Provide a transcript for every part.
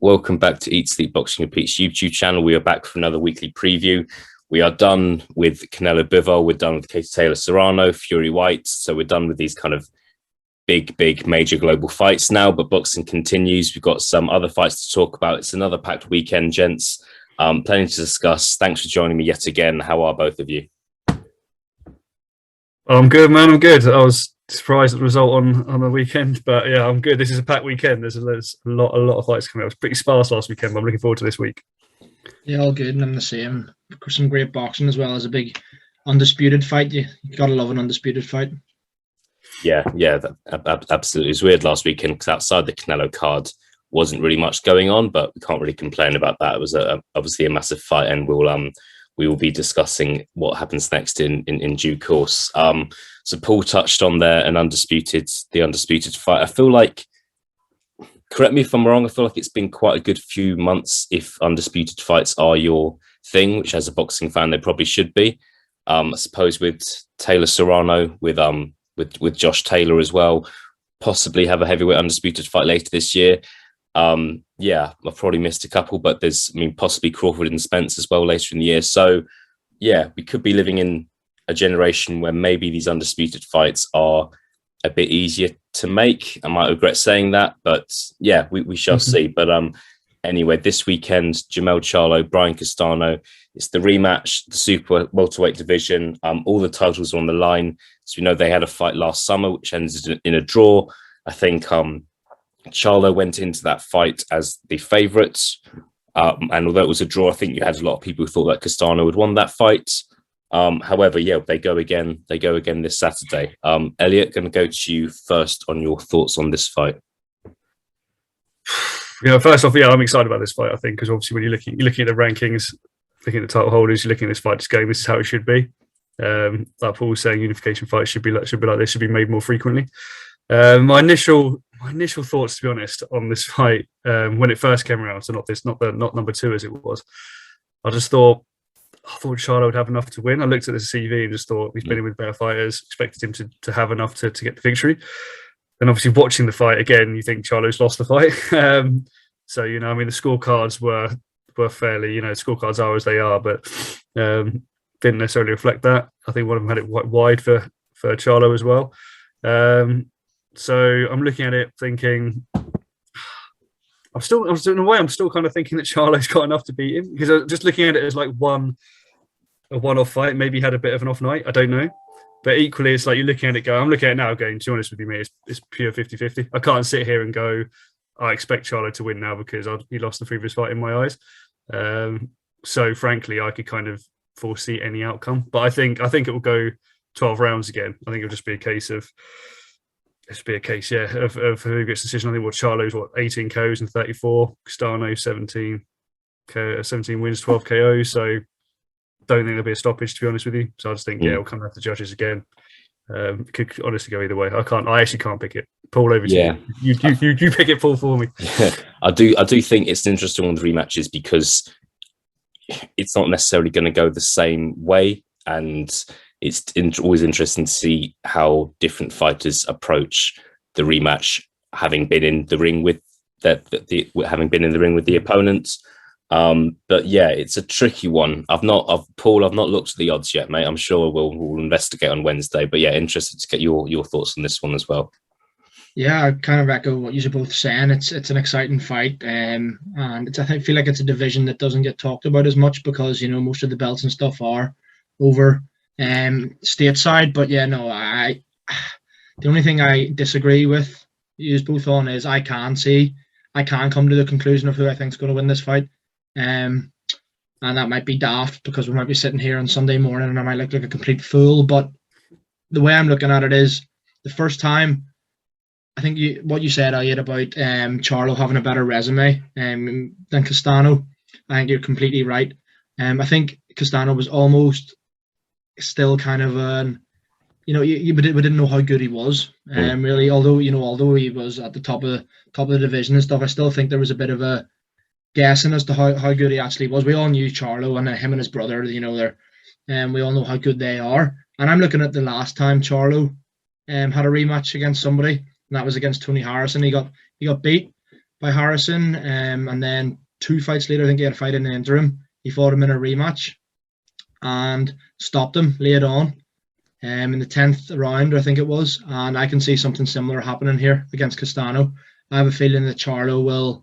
welcome back to Eat Sleep Boxing Repeats YouTube channel. We are back for another weekly preview. We are done with Canelo Bivol, we're done with Katie Taylor-Serrano, Fury White, so we're done with these kind of big major global fights now, but boxing continues. We've got some other fights to talk about. It's another packed weekend, gents. Plenty to discuss. Thanks for joining me yet again. How are both of you? I'm good, man. I'm good. I was surprised at the result on the weekend, but yeah, I'm good. This is a packed weekend. There's a lot of fights coming up. It was pretty sparse last weekend, but I'm looking forward to this week. Yeah, all good, and I'm the same. Some great boxing as well as a big undisputed fight. You gotta love an undisputed fight. Yeah, that absolutely. It was weird last weekend because outside the Canelo card wasn't really much going on, but we can't really complain about that. It was obviously a massive fight, and we will be discussing what happens next in due course. So Paul touched on there the undisputed fight. I feel like, correct me if I'm wrong, I feel like it's been quite a good few months if undisputed fights are your thing, which as a boxing fan, they probably should be. I suppose with Taylor-Serrano, with Josh Taylor as well, possibly have a heavyweight undisputed fight later this year. Yeah, I've probably missed a couple, but there's, possibly Crawford and Spence as well later in the year. So yeah, we could be living in a generation where maybe these undisputed fights are a bit easier to make. I might regret saying that, but yeah, we shall see. But anyway, this weekend, Jermell Charlo, Brian Castano, it's the rematch, the super welterweight division. All the titles are on the line. So we know they had a fight last summer, which ended in a draw. I think Charlo went into that fight as the favourite. And although it was a draw, I think you had a lot of people who thought that Castano would won that fight. However, yeah, they go again this Saturday. Elliot, going to go to you first on your thoughts on this fight. First off, I'm excited about this fight, I think, because obviously when you're looking at the rankings, looking at the title holders, you're looking at this fight, this game, this is how it should be. Like Paul was saying, unification fights should be like this, should be made more frequently. My initial thoughts, to be honest, on this fight, when it first came around, so not number two as it was, I thought Charlo would have enough to win. I looked at the CV and just thought he's been in with better fighters, expected him to have enough to get the victory. And obviously watching the fight again, you think Charlo's lost the fight. So, the scorecards were fairly, scorecards are as they are, but didn't necessarily reflect that. I think one of them had it wide for Charlo as well. So I'm looking at it thinking, I'm still kind of thinking that Charlo's got enough to beat him, because just looking at it as like a one-off fight, maybe he had a bit of an off night, I don't know. But equally, it's like you're looking at it I'm looking at it now going, to be honest with you, mate, it's pure 50-50. I can't sit here and go, I expect Charlo to win now because he lost the previous fight in my eyes. So frankly, I could kind of foresee any outcome. But I think it will go 12 rounds again. I think it'll just be a case of who gets the decision. I think Charlo's 18 KOs and 34, Castano 17 wins, 12 KOs. So don't think there'll be a stoppage, to be honest with you. So I just think it'll come down to judges again. Could honestly go either way. I actually can't pick it. Paul, over to you. You pick it, Paul, for me. I do think it's an interesting one, the rematches, because it's not necessarily going to go the same way, and it's always interesting to see how different fighters approach the rematch, having been in the ring with the opponents. But yeah, it's a tricky one. I've not looked at the odds yet, mate. I'm sure we'll investigate on Wednesday. But yeah, interested to get your thoughts on this one as well. Yeah, I kind of echo what you're both saying. It's an exciting fight, and I feel like it's a division that doesn't get talked about as much because most of the belts and stuff are over stateside. But yeah, no, the only thing I disagree with you both on is I can come to the conclusion of who I think is going to win this fight. And that might be daft because we might be sitting here on Sunday morning and I might look like a complete fool. But the way I'm looking at it is the first time, I think what you said, Elliot, about Charlo having a better resume than Castano, I think you're completely right. I think Castano was almost still kind of we didn't know how good he was. Really, although he was at the top of the division and stuff, I still think there was a bit of a guessing as to how good he actually was. We all knew Charlo and him and his brother, we all know how good they are. And I'm looking at the last time Charlo had a rematch against somebody, and that was against Tony Harrison. He got beat. by Harrison, and then 2 fights later, I think he had a fight in the interim. He fought him in a rematch and stopped him, laid on, in the 10th round, I think it was. And I can see something similar happening here against Castano. I have a feeling that Charlo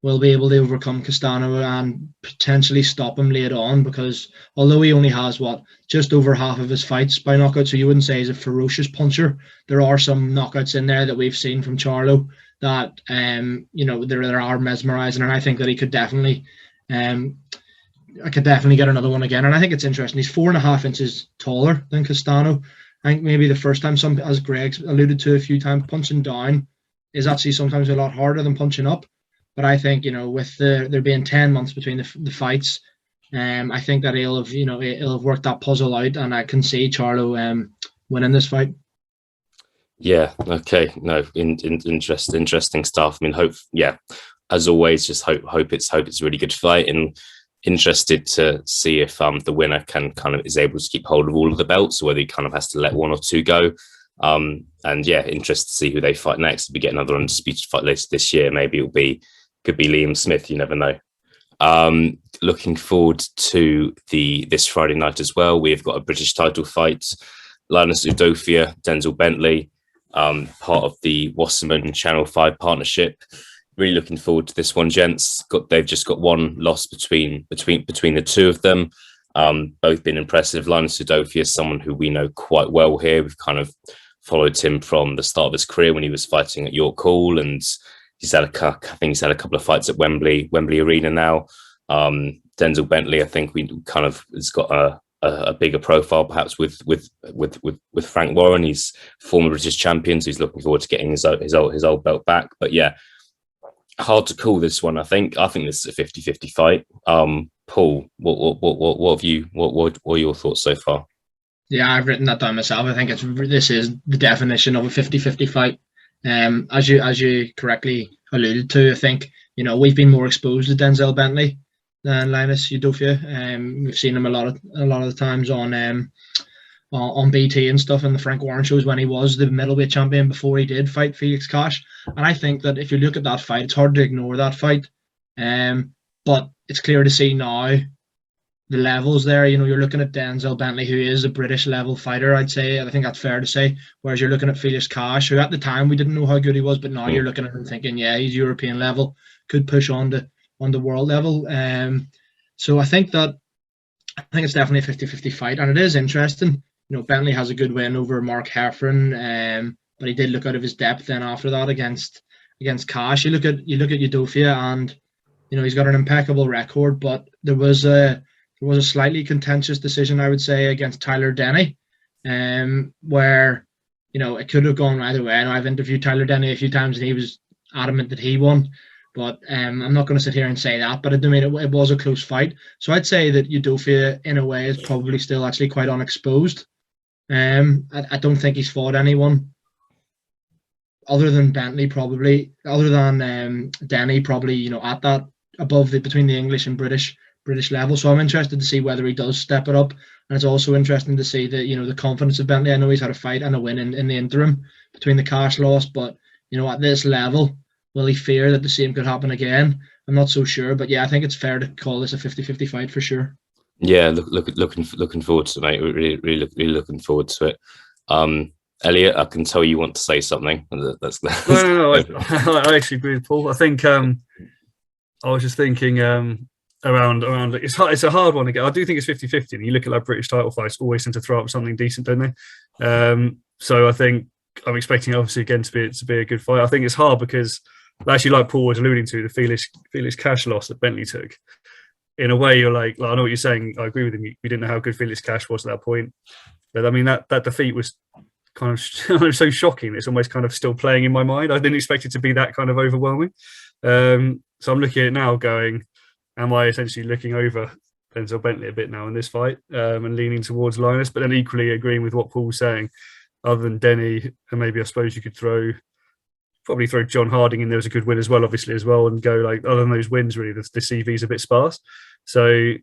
will be able to overcome Castano and potentially stop him later on, because although he only has just over half of his fights by knockout, so you wouldn't say he's a ferocious puncher, there are some knockouts in there that we've seen from Charlo that there are mesmerizing, and I think that he could definitely get another one again. And I think it's interesting, he's 4.5 inches taller than Castano. I think maybe the first time, as Greg's alluded to a few times, punching down is actually sometimes a lot harder than punching up. But I think, with there being 10 months between the fights, I think that he'll have worked that puzzle out, and I can see Charlo winning this fight. Yeah. Okay. No. Interesting stuff. I mean, as always, just hope it's a really good fight, and interested to see if the winner is able to keep hold of all of the belts, or whether he kind of has to let 1 or 2 go. And yeah, interested to see who they fight next. If we get another undisputed fight later this year, maybe could be Liam Smith, you never know. Looking forward to this Friday night as well. We've got a British title fight. Linus Udofia, Denzel Bentley, part of the Wasserman Channel 5 partnership. Really looking forward to this one, gents. They've just got one loss between the two of them. Both been impressive. Linus Udofia is someone who we know quite well here. We've kind of followed him from the start of his career when he was fighting at York Hall, and he's had a couple of fights at Wembley Arena now. Denzel Bentley, I think has got a bigger profile perhaps with Frank Warren. He's former British champion, so he's looking forward to getting his old belt back. But yeah, hard to call this one. I think this is a 50-50 fight. Paul, what are your thoughts so far? Yeah, I've written that down myself. I think this is the definition of a 50-50 fight. As you correctly alluded to, I think we've been more exposed to Denzel Bentley than Linus Udofia. We've seen him a lot of the times on BT and stuff, in the Frank Warren shows when he was the middleweight champion before he did fight Felix Cash. And I think that if you look at that fight, it's hard to ignore that fight. But it's clear to see now the levels there. You're looking at Denzel Bentley, who is a British level fighter, I'd say. I think that's fair to say. Whereas you're looking at Felix Cash, who at the time we didn't know how good he was, but now you're looking at him thinking, yeah, he's European level, could push on the world level. So I think it's definitely a 50-50 fight, and it is interesting. Bentley has a good win over Mark Heffron, but he did look out of his depth then after that against Cash. You look at Udofia, and he's got an impeccable record, but there was a slightly contentious decision, I would say, against Tyler Denny, where it could have gone either way. I know I've interviewed Tyler Denny a few times, and he was adamant that he won, but I'm not going to sit here and say that. But I mean, it was a close fight, so I'd say that Udofia, in a way, is probably still actually quite unexposed. I don't think he's fought anyone other than Bentley, probably, other than Denny, probably, at that above between the English and British level. So I'm interested to see whether he does step it up. And it's also interesting to see the confidence of Bentley. I know he's had a fight and a win in the interim between the Cash loss, but at this level, will he fear that the same could happen again? I'm not so sure, but yeah, I think it's fair to call this a 50-50 fight for sure. Yeah, looking forward to it, mate. Really looking forward to it. Elliot, I can tell you want to say something. No. I actually agree with Paul. I think I was just thinking around it's a hard one to get. I do think it's 50-50. And you look at British title fights, always tend to throw up something decent, don't they? So I think I'm expecting, obviously, again to be a good fight. I think it's hard because, actually, like Paul was alluding to, the Felix Cash loss that Bentley took. In a way, you're like, I know what you're saying. I agree with him. We didn't know how good Felix Cash was at that point. But I mean, that defeat was kind of so shocking. It's almost kind of still playing in my mind. I didn't expect it to be that kind of overwhelming. So I'm looking at it now going, am I essentially looking over Denzel Bentley a bit now in this fight, and leaning towards Linus, but then equally agreeing with what Paul's saying, other than Denny, and maybe I suppose you could probably throw John Harding in there as a good win as well, obviously, as well, and go other than those wins, really, the CV's a bit sparse. So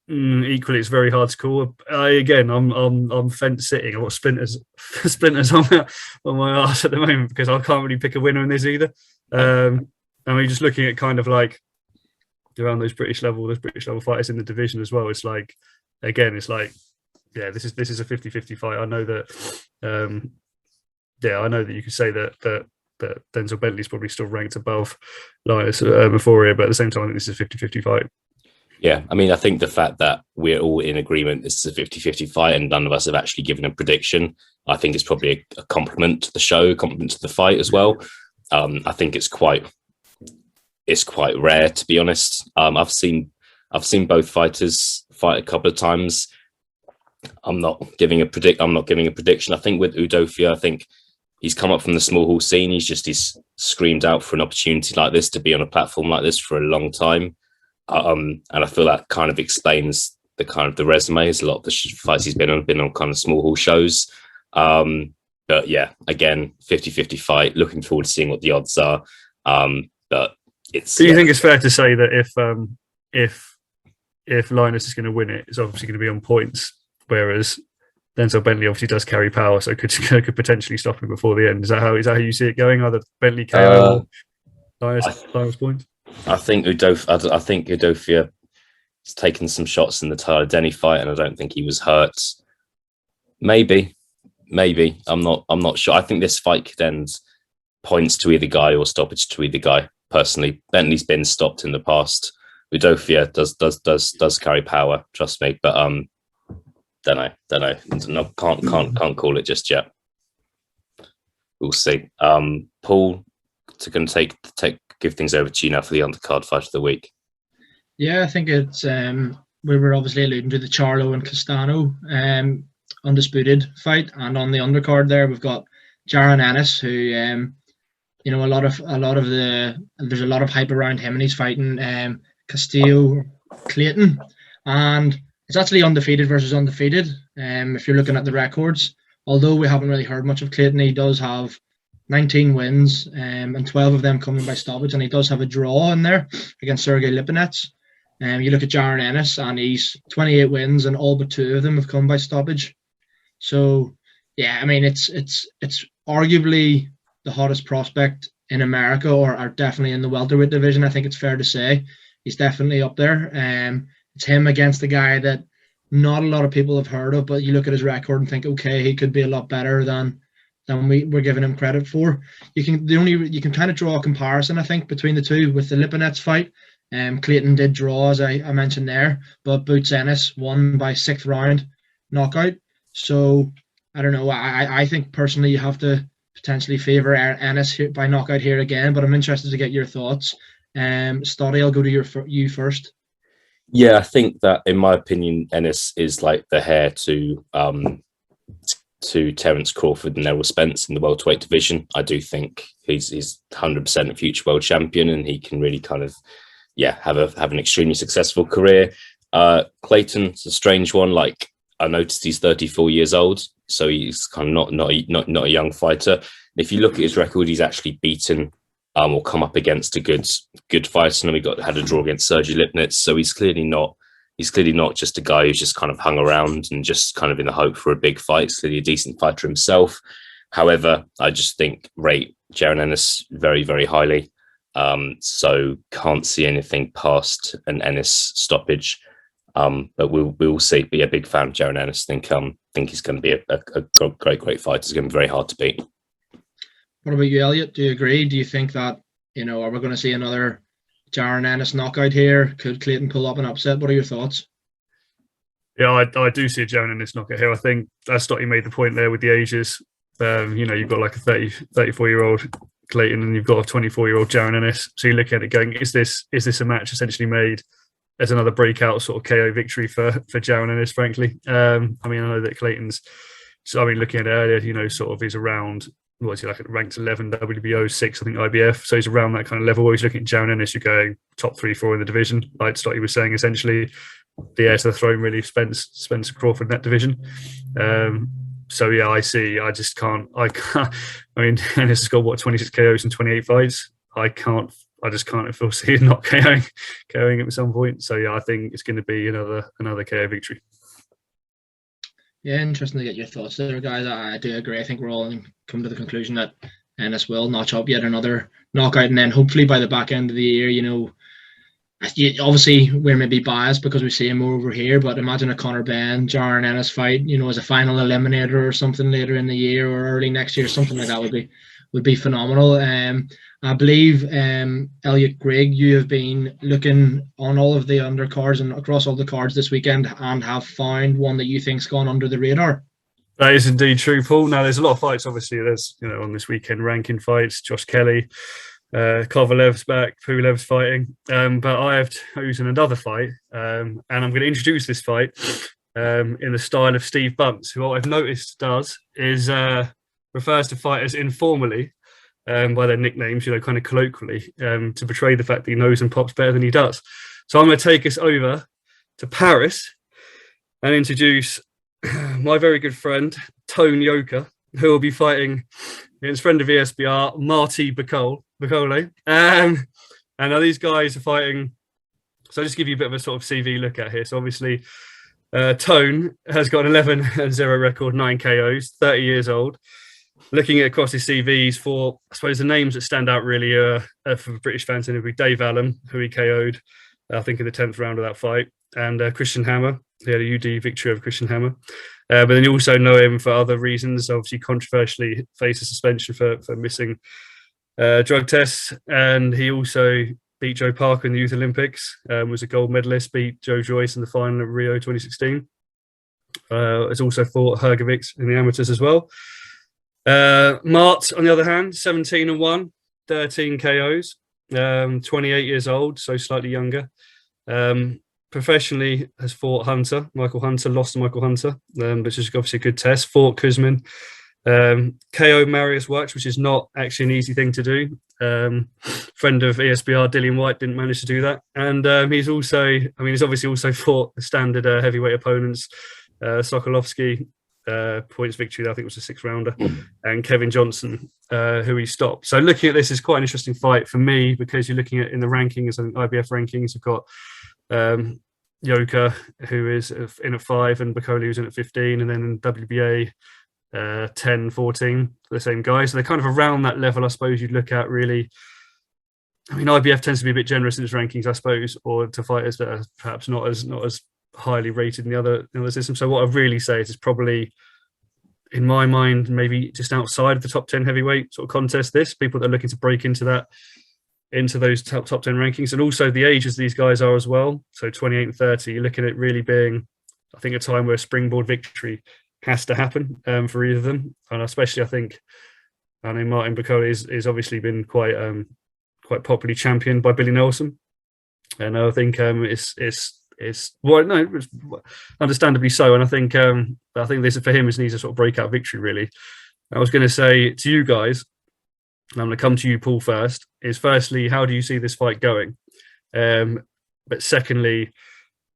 equally, it's very hard to call. I'm fence sitting. I've got splinters on my arse at the moment because I can't really pick a winner in this either. I mean, just looking at kind of like around those British level fighters in the division as well. It's like, again, it's like, yeah, this is a 50-50 fight. I know that, I know that you could say that Denzel Bentley is probably still ranked above Linus Euphoria, but at the same time, I think this is a 50-50 fight. Yeah, I mean, I think the fact that we're all in agreement this is a 50-50 fight and none of us have actually given a prediction, I think it's probably a compliment to the show, a compliment to the fight as well. I think it's quite rare, to be honest. I've seen both fighters fight a couple of times. I'm not giving a prediction. I think with Udofia, I think he's come up from the small hall scene. He's screamed out for an opportunity like this to be on a platform like this for a long time. And I feel that kind of explains the resume. A lot of the fights he's been on kind of small hall shows. But yeah, again, 50-50 fight. Looking forward to seeing what the odds are. But it's. Do you think it's fair to say that if Linus is going to win it, it's obviously going to be on points, whereas Denzel Bentley obviously does carry power, so could potentially stop him before the end. Is that how you see it going? Either Bentley KO or Linus points? I think Udofia has taken some shots in the Tyler Denny fight, and I don't think he was hurt. Maybe. I'm not sure. I think this fight could end points to either guy or stoppage to either guy. Personally, Bentley's been stopped in the past. Udofia does carry power. Trust me, but don't know. No, can't call it just yet. We'll see. Paul, going to give things over to you now for the undercard fight of the week. Yeah, I think it's we were obviously alluding to the Charlo and Castano undisputed fight, and on the undercard there we've got Jaron Ennis, who there's a lot of hype around him, and he's fighting Castillo Clayton, and it's actually undefeated versus undefeated. If you're looking at the records, although we haven't really heard much of Clayton, he does have 19 wins and 12 of them coming by stoppage, and he does have a draw in there against Sergey Lipinets. You look at Jaron Ennis, and he's 28 wins, and all but 2 of them have come by stoppage. So, yeah, I mean, it's arguably the hottest prospect in America, or definitely in the welterweight division. I think it's fair to say he's definitely up there. It's him against a guy that not a lot of people have heard of, but you look at his record and think, okay, he could be a lot better than we're giving him credit for. You can kind of draw a comparison, I think, between the two with the Lipinets fight. Clayton did draw, as I mentioned there, but Boots Ennis won by 6th round knockout. So I don't know. I think personally you have to potentially favour Ennis by knockout here again, but I'm interested to get your thoughts. Stoddy, I'll go to you first. Yeah, I think that, in my opinion, Ennis is like the heir to Terence Crawford and Errol Spence in the welterweight division. I do think he's 100% a future world champion, and he can really kind of have an extremely successful career. Clayton's a strange one. Like, I noticed he's 34 years old, so he's kind of not a young fighter. If you look at his record, he's actually beaten or come up against a good fighter, and we had a draw against Sergey Lipinets. So he's clearly not just a guy who's just kind of hung around and just kind of in the hope for a big fight. He's clearly a decent fighter himself. However, I just think rate Jaron Ennis very, very highly. So can't see anything past an Ennis stoppage. But we'll see. Be a big fan of Jaron Ennis. Think he's going to be a great fighter. It's going to be very hard to beat. What about you, Elliot? Do you agree? Do you think that, are we going to see another Jaron Ennis knockout here? Could Clayton pull up an upset? What are your thoughts? Yeah, I do see a Jaron Ennis knockout here. I think Stotty made the point there with the ages. You've got like a 34-year-old Clayton, and you've got a 24-year-old Jaron Ennis. So you look at it going, is this a match essentially made as another breakout sort of KO victory for Jaron Ennis, frankly? I know that Clayton's, looking at it earlier, sort of is around, what's he like, ranked 11 WBO, 6 I think IBF, so he's around that kind of level where he's looking at Jaron Ennis, you're going top 3-4 in the division, like Stotty was saying, essentially the heir to the throne, really, Spence Crawford in that division. So yeah, I just can't. Ennis has got 26 KOs and 28 fights. I just can't foresee him not KOing him at some point. So yeah, I think it's going to be another KO victory. Yeah, interesting to get your thoughts there, guys. I do agree. I think we're all come to the conclusion that Ennis will notch up yet another knockout, and then hopefully by the back end of the year, obviously we're maybe biased because we see him more over here, but imagine a Conor Benn, Jaron Ennis fight, as a final eliminator or something later in the year or early next year, something like that would be phenomenal. I believe, Elliot Grigg, you have been looking on all of the undercards and across all the cards this weekend and have found one that you think's gone under the radar. That is indeed true, Paul. Now, there's a lot of fights, obviously. There's, on this weekend, ranking fights, Josh Kelly, Kovalev's back, Pulev's fighting. But I have chosen another fight, and I'm going to introduce this fight in the style of Steve Bunce, who what I've noticed does is refers to fighters informally by their nicknames, kind of colloquially, to portray the fact that he knows and pops better than he does. So I'm going to take us over to Paris and introduce my very good friend, Tone Yoka, who will be fighting against friend of ESBR, Marty Bacole. And now these guys are fighting. So I'll just give you a bit of a sort of CV look at here. So obviously, Tone has got an 11-0 record, 9 KOs, 30 years old. Looking at across his CVs for, I suppose, the names that stand out really for British fans, it would be Dave Allen, who he KO'd, I think, in the 10th round of that fight, and Christian Hammer. He had a UD victory over Christian Hammer. But then you also know him for other reasons. Obviously, controversially faced a suspension for missing drug tests. And he also beat Joe Parker in the Youth Olympics, was a gold medalist, beat Joe Joyce in the final of Rio 2016. Has also fought Hergovics in the amateurs as well. Mart, on the other hand, 17-1, 13 KOs, 28 years old, so slightly younger. Professionally has fought Michael Hunter, lost to Michael Hunter, which is obviously a good test. Fought Kuzmin, KO Marius Wax, which is not actually an easy thing to do. Friend of ESBR, Dillian White, didn't manage to do that. And he's obviously also fought the standard heavyweight opponents, Sokolovsky, points victory, I think it was a 6-rounder, and Kevin Johnson, who he stopped. So looking at this is quite an interesting fight for me, because you're looking at in the rankings, and IBF rankings, you've got Yoka, who is in at 5, and Bacole, who's in at 15, and then in WBA 10, 14, the same guys. So they're kind of around that level, I suppose, you'd look at really. I mean, IBF tends to be a bit generous in its rankings, I suppose, or to fighters that are perhaps not as highly rated in the other system. So what I'd really say is it's probably, in my mind, maybe just outside of the top 10 heavyweight sort of contest. This people that are looking to break into those top 10 rankings, and also the ages these guys are as well. So 28 and 30, you're looking at really being, I think, a time where a springboard victory has to happen for either of them. And especially, I know Martin Bacole is obviously been quite popularly championed by Billy Nelson, and I think it's understandably so. And I think this for him is needs a sort of breakout victory. Really, I was going to say to you guys, and I'm going to come to you, Paul, first. Is firstly, how do you see this fight going? But secondly,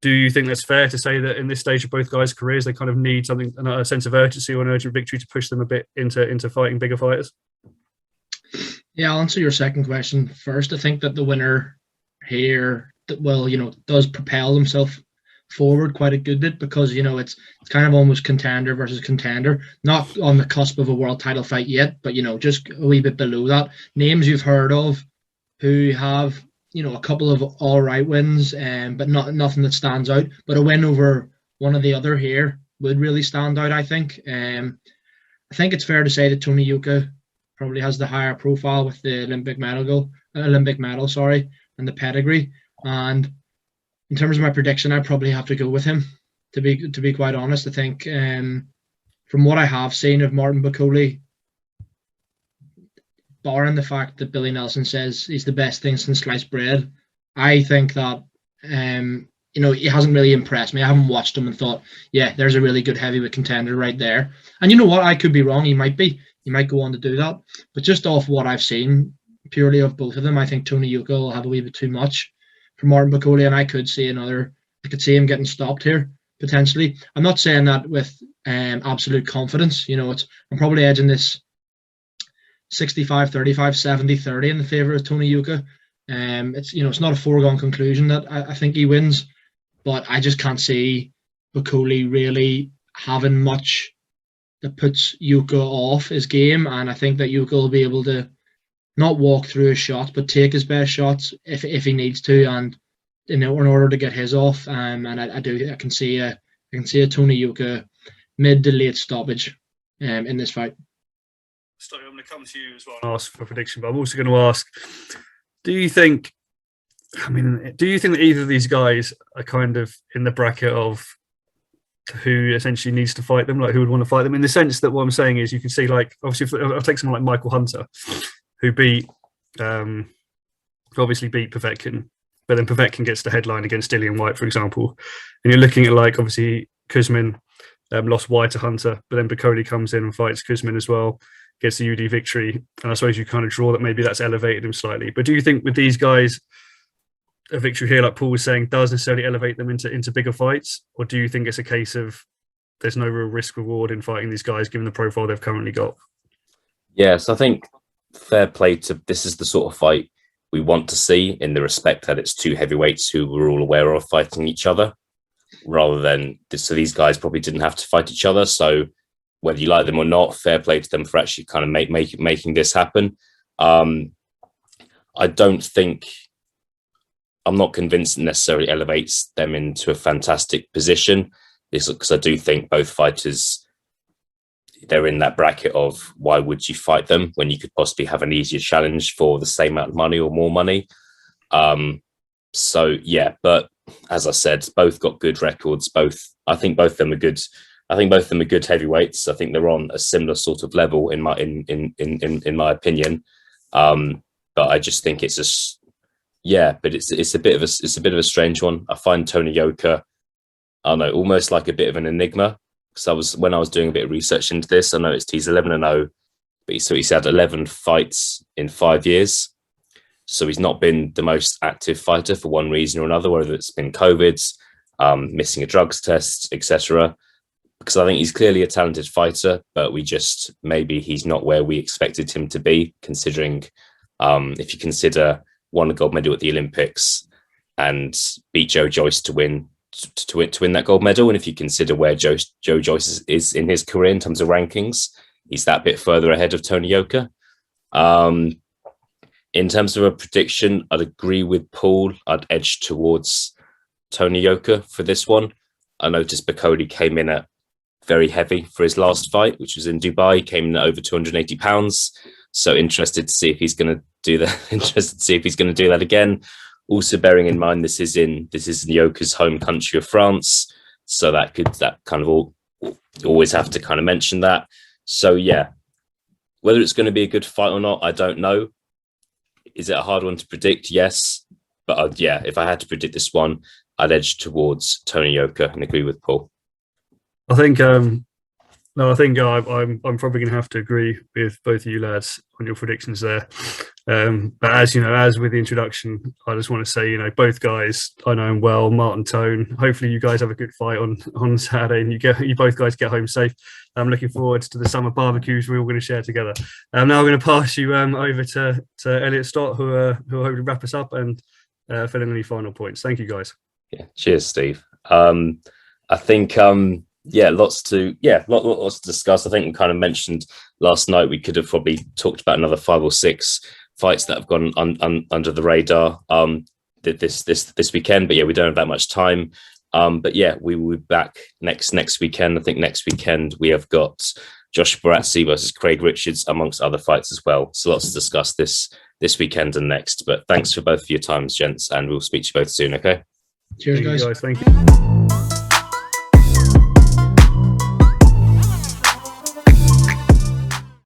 do you think that's fair to say that in this stage of both guys' careers, they kind of need something, a sense of urgency or an urgent victory to push them a bit into fighting bigger fighters? Yeah, I'll answer your second question first. I think that the winner here, does propel himself forward quite a good bit, because it's kind of almost contender versus contender, not on the cusp of a world title fight yet, but just a wee bit below that. Names you've heard of who have a couple of all right wins, but nothing that stands out. But a win over one or the other here would really stand out, I think. I think it's fair to say that Tony Yoka probably has the higher profile with the Olympic medal, and the pedigree. And in terms of my prediction, I probably have to go with him, to be quite honest. I think from what I have seen of Martin Bacole, barring the fact that Billy Nelson says he's the best thing since sliced bread, I think that he hasn't really impressed me. I haven't watched him and thought, yeah, there's a really good heavyweight contender right there. And you know what? I could be wrong. He might be. He might go on to do that. But just off what I've seen, purely of both of them, I think Tony Yoka will have a wee bit too much for Martin Bacole, and I could see him getting stopped here potentially. I'm not saying that with absolute confidence. I'm probably edging this 65-35, 70-30 in the favor of Tony Yoka. It's not a foregone conclusion that I think he wins, but I just can't see Bacole really having much that puts Yuka off his game, and I think that Yuka will be able to not walk through his shots, but take his best shots if he needs to, and in order to get his off. And I can see a Tony Yuka mid to late stoppage in this fight. So I'm going to come to you as well and ask for a prediction, but I'm also going to ask, do you think that either of these guys are kind of in the bracket of who essentially needs to fight them, like who would want to fight them, in the sense that what I'm saying is you can see, like, obviously, I'll take someone like Michael Hunter, who obviously beat Povetkin, but then Povetkin gets the headline against Dillian White, for example. And you're looking at, like, obviously Kuzmin lost White to Hunter, but then Bakoli comes in and fights Kuzmin as well, gets the UD victory. And I suppose you kind of draw that maybe that's elevated him slightly. But do you think with these guys, a victory here, like Paul was saying, does necessarily elevate them into bigger fights? Or do you think it's a case of there's no real risk reward in fighting these guys given the profile they've currently got? Yes, I think fair play to, this is the sort of fight we want to see, in the respect that it's two heavyweights who we're all aware of fighting each other, rather than this. So these guys probably didn't have to fight each other. So whether you like them or not, fair play to them for actually kind of making this happen. I'm not convinced it necessarily elevates them into a fantastic position. This, because I do think both fighters, they're in that bracket of why would you fight them when you could possibly have an easier challenge for the same amount of money or more money. So yeah, but as I said, both got good records. I think both of them are good. I think both of them are good heavyweights. I think they're on a similar sort of level in my opinion. But I just think it's a bit of a strange one. I find Tony Yoka, I don't know, almost like a bit of an enigma. Because when I was doing a bit of research into this, I noticed he's 11-0, but he's had 11 fights in 5 years. So he's not been the most active fighter for one reason or another, whether it's been COVID, missing a drugs test, etc. Because I think he's clearly a talented fighter, but maybe he's not where we expected him to be, considering if you consider won a gold medal at the Olympics and beat Joe Joyce to win that gold medal. And if you consider where Joe Joyce is in his career in terms of rankings, he's that bit further ahead of Tony Yoka. In terms of a prediction, I'd agree with Paul. I'd edge towards Tony Yoka for this one. I noticed Bakoli came in at very heavy for his last fight, which was in Dubai. He came in at over 280 pounds. So interested to see if he's going to do that. Interested to see if he's going to do that again. Also bearing in mind this is in Yoka's home country of France, so that kind of always have to kind of mention that. So yeah, whether it's going to be a good fight or not, I don't know. Is it a hard one to predict? Yes, but yeah, if I had to predict this one, I'd edge towards Tony Yoka and agree with Paul. I think I'm probably going to have to agree with both of you lads on your predictions there. But as you know, as with the introduction, I just want to say, both guys, I know them well, Martin Tone. Hopefully you guys have a good fight on Saturday and you both guys get home safe. I'm looking forward to the summer barbecues we're all going to share together. Now I'm going to pass you over to Elliot Stott, who will hopefully wrap us up and fill in any final points. Thank you, guys. Yeah, cheers, Steve. I think lots to discuss. I think we kind of mentioned last night we could have probably talked about another 5 or 6 fights that have gone under the radar this weekend. But yeah, we don't have that much time. But yeah, we will be back next weekend. I think next weekend we have got Josh Barassi versus Craig Richards, amongst other fights as well. So lots to discuss this weekend and next. But thanks for both of your times, gents, and we'll speak to you both soon. Okay. Cheers, guys. Thank you.